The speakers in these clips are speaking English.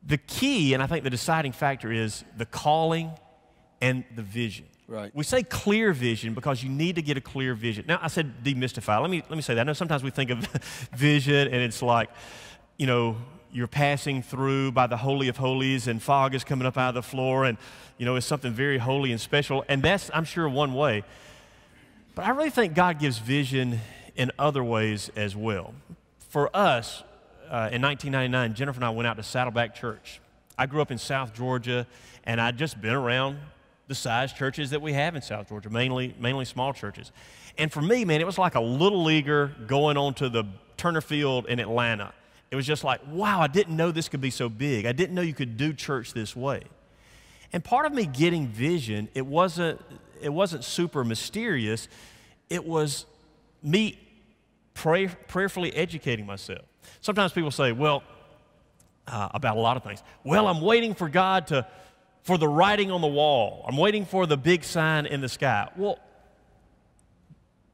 The key, and I think the deciding factor, is the calling and the vision. Right. We say clear vision because you need to get a clear vision. Now, I said demystify. Let me say that. I know sometimes we think of vision and it's like, you know, you're passing through by the Holy of Holies and fog is coming up out of the floor and, you know, it's something very holy and special. And that's, I'm sure, one way. But I really think God gives vision in other ways as well. For us, in 1999, Jennifer and I went out to Saddleback Church. I grew up in South Georgia, and I'd just been around the size churches that we have in South Georgia, mainly small churches. And for me, man, it was like a little leaguer going on to the Turner Field in Atlanta. It was just like, wow, I didn't know this could be so big. I didn't know you could do church this way. And part of me getting vision, it wasn't super mysterious. It was me prayerfully educating myself. Sometimes people say, well, about a lot of things. Well, I'm waiting for God for the writing on the wall. I'm waiting for the big sign in the sky. Well,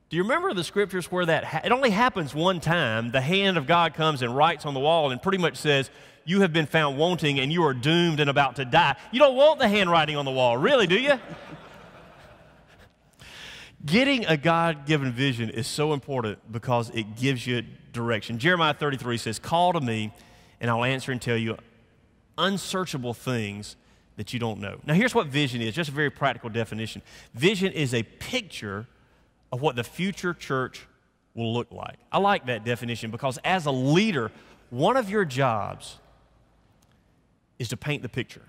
do you remember the scriptures where it only happens one time? The hand of God comes and writes on the wall and pretty much says, you have been found wanting and you are doomed and about to die. You don't want the handwriting on the wall, really, do you? Getting a God-given vision is so important because it gives you direction. Jeremiah 33 says, call to me and I'll answer and tell you unsearchable things that you don't know. Now here's what vision is, just a very practical definition. Vision is a picture of what the future church will look like. I like that definition because as a leader, one of your jobs is to paint the picture,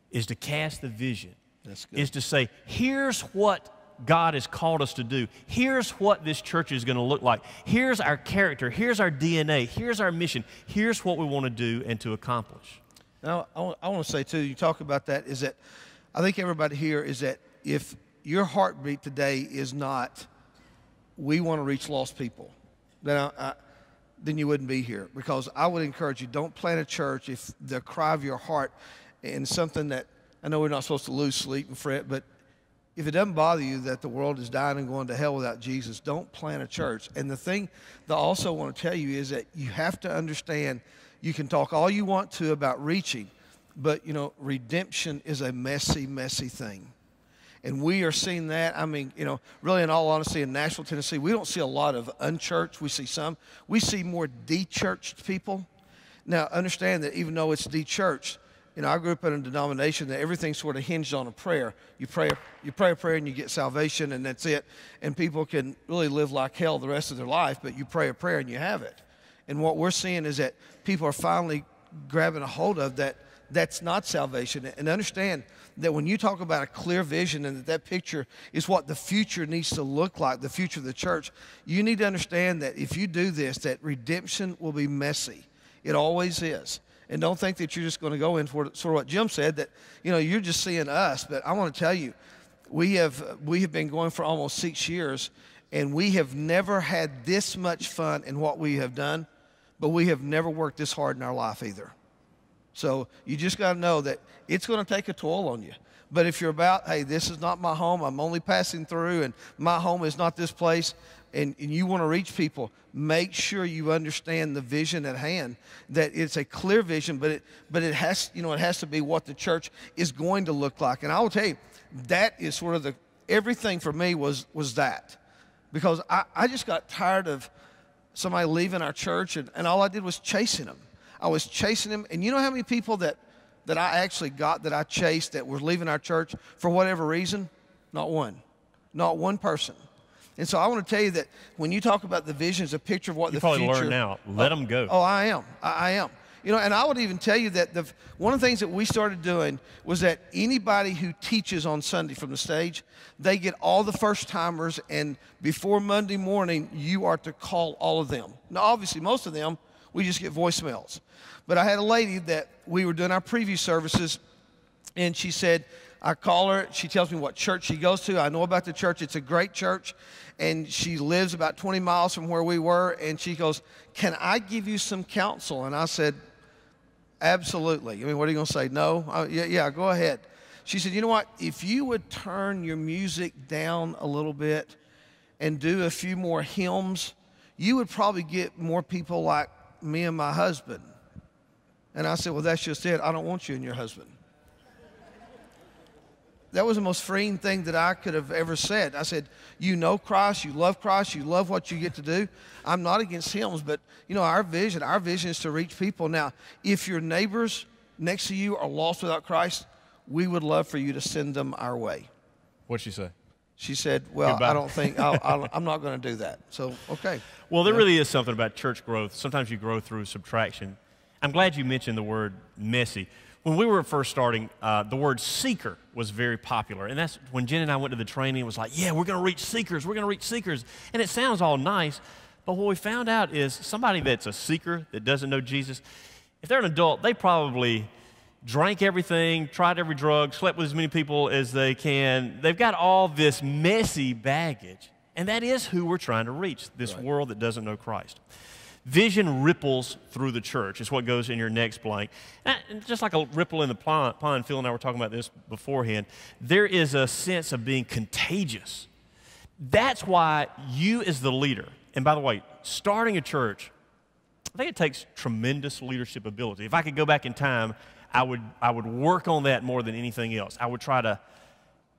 is to cast the vision, That's good. is to say, here's what God has called us to do. Here's what this church is going to look like. Here's our character. Here's our DNA. Here's our mission. Here's what we want to do and to accomplish. Now, I want to say, too, you talk about that, is that I think everybody here is that if your heartbeat today is not, we want to reach lost people, then you wouldn't be here. Because I would encourage you, don't plant a church if the cry of your heart and something that, I know we're not supposed to lose sleep and fret, but if it doesn't bother you that the world is dying and going to hell without Jesus, don't plant a church. And the thing that I also want to tell you is that you have to understand, you can talk all you want to about reaching, but, you know, redemption is a messy, messy thing. And we are seeing that. I mean, you know, really in all honesty, in Nashville, Tennessee, we don't see a lot of unchurched. We see some. We see more de-churched people. Now, understand that even though it's de-churched, you know, I grew up in a denomination that everything sort of hinged on a prayer. You pray a prayer and you get salvation and that's it. And people can really live like hell the rest of their life, but you pray a prayer and you have it. And what we're seeing is that people are finally grabbing a hold of that. That's not salvation. And understand that when you talk about a clear vision and that picture is what the future needs to look like, the future of the church, you need to understand that if you do this, that redemption will be messy. It always is. And don't think that you're just going to go in for sort of what Jim said, that, you know, you're just seeing us. But I want to tell you, we have been going for almost 6 years, and we have never had this much fun in what we have done, but we have never worked this hard in our life either. So you just got to know that it's going to take a toll on you. But if you're about, hey, this is not my home, I'm only passing through, and my home is not this place, and you want to reach people, make sure you understand the vision at hand, that it's a clear vision, but it has, you know, it has to be what the church is going to look like. And I will tell you, that is sort of everything for me was that. Because I just got tired of somebody leaving our church, and all I did was chasing them. I was chasing them, and you know how many people that I actually got, that I chased, that were leaving our church for whatever reason? Not one. Not one person. And so I want to tell you that when you talk about the vision as a picture of what the future... You probably learn now. Let them go. Oh, I am. I am. You know, and I would even tell you that one of the things that we started doing was that anybody who teaches on Sunday from the stage, they get all the first-timers, and before Monday morning, you are to call all of them. Now, obviously, most of them, we just get voicemails. But I had a lady that we were doing our preview services, and she said, I call her, she tells me what church she goes to. I know about the church. It's a great church, and she lives about 20 miles from where we were, and she goes, can I give you some counsel? And I said, absolutely. I mean, what are you going to say? No? Yeah, go ahead. She said, you know what? If you would turn your music down a little bit and do a few more hymns, you would probably get more people like me and my husband. And I said, well, that's just it. I don't want you and your husband. That was the most freeing thing that I could have ever said. I said, you know Christ, you love what you get to do. I'm not against hymns, but, you know, our vision is to reach people. Now, if your neighbors next to you are lost without Christ, we would love for you to send them our way. What'd she say? She said, well, Goodbye. I don't think, I'm not going to do that. So, okay. Well, there really is something about church growth. Sometimes you grow through subtraction. I'm glad you mentioned the word messy. When we were first starting, the word seeker was very popular. And that's when Jen and I went to the training, it was like, yeah, we're going to reach seekers. We're going to reach seekers. And it sounds all nice. But what we found out is somebody that's a seeker that doesn't know Jesus, if they're an adult, they probably drank everything, tried every drug, slept with as many people as they can. They've got all this messy baggage. And that is who we're trying to reach, this world that doesn't know Christ. Vision ripples through the church is what goes in your next blank. And just like a ripple in the pond, Phil and I were talking about this beforehand, there is a sense of being contagious. That's why you as the leader, and by the way, starting a church, I think it takes tremendous leadership ability. If I could go back in time, I would work on that more than anything else. I would try to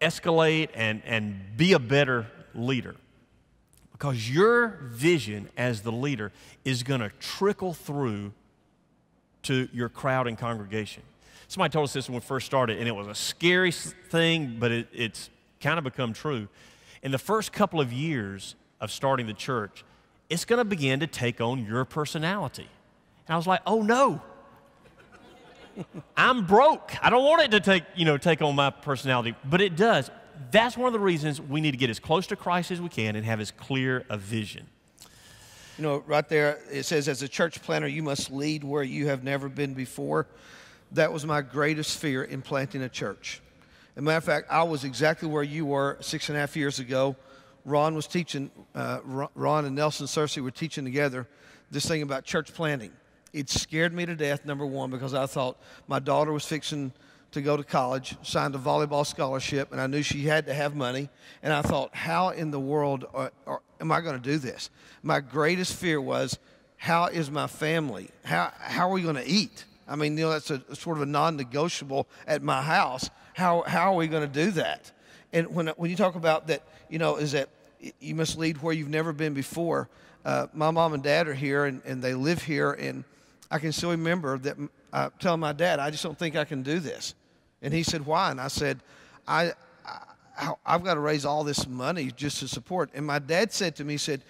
escalate and be a better leader. Because your vision as the leader is going to trickle through to your crowd and congregation. Somebody told us this when we first started, and it was a scary thing, but it's kind of become true. In the first couple of years of starting the church, it's going to begin to take on your personality. And I was like, oh no, I'm broke. I don't want it to take on my personality, but it does. That's one of the reasons we need to get as close to Christ as we can and have as clear a vision. You know, right there, it says, as a church planter, you must lead where you have never been before. That was my greatest fear in planting a church. As a matter of fact, I was exactly where you were 6.5 years ago. Ron was teaching, Ron and Nelson Searcy were teaching together this thing about church planting. It scared me to death, number one, because I thought my daughter was fixing to go to college, signed a volleyball scholarship, and I knew she had to have money. And I thought, how in the world am I going to do this? My greatest fear was, how is my family? How are we going to eat? I mean, you know, that's a sort of a non-negotiable at my house. How are we going to do that? And when you talk about that, you know, is that you must lead where you've never been before. My mom and dad are here, and they live here, and I can still remember that telling my dad, I just don't think I can do this. And he said, why? And I said, I've got to raise all this money just to support. And my dad said to me, he said,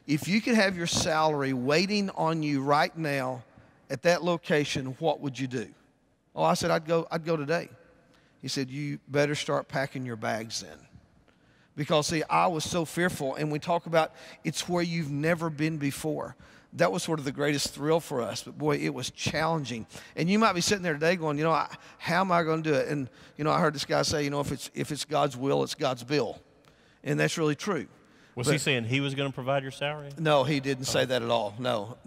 if you could have your salary waiting on you right now at that location, what would you do? Oh, I said, I'd go today. He said, you better start packing your bags then. Because, see, I was so fearful. And we talk about it's where you've never been before. That was sort of the greatest thrill for us. But, boy, it was challenging. And you might be sitting there today going, you know, how am I going to do it? And, you know, I heard this guy say, you know, if it's God's will, it's God's bill. And that's really true. Was he saying he was going to provide your salary? No, he didn't say that at all. No.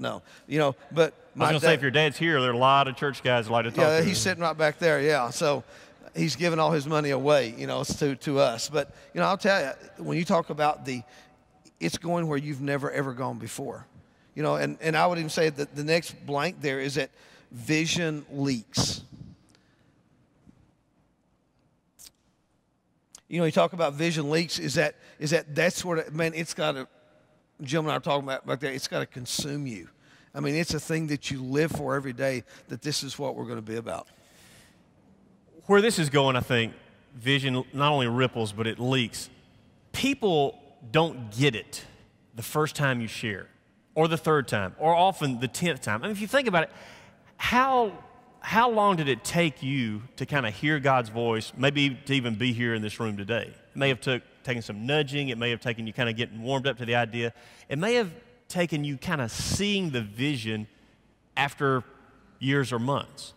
You know, but I was going to say, if your dad's here, there are a lot of church guys that like to talk to him. Yeah, he's sitting right back there, yeah. So he's giving all his money away, you know, to us. But, you know, I'll tell you, when you talk about it's going where you've never, ever gone before. You know, and I would even say that the next blank there is that vision leaks. You know, you talk about vision leaks, is that sort of, man, it's got to, gentlemen are talking about back there, it's got to consume you. I mean, it's a thing that you live for every day, that this is what we're going to be about. Where this is going, I think, vision not only ripples, but it leaks. People don't get it the first time you share, or the third time, or often the 10th time. I mean, if you think about it, how long did it take you to kind of hear God's voice, maybe to even be here in this room today? It may have taken some nudging. It may have taken you kind of getting warmed up to the idea. It may have taken you kind of seeing the vision after years or months.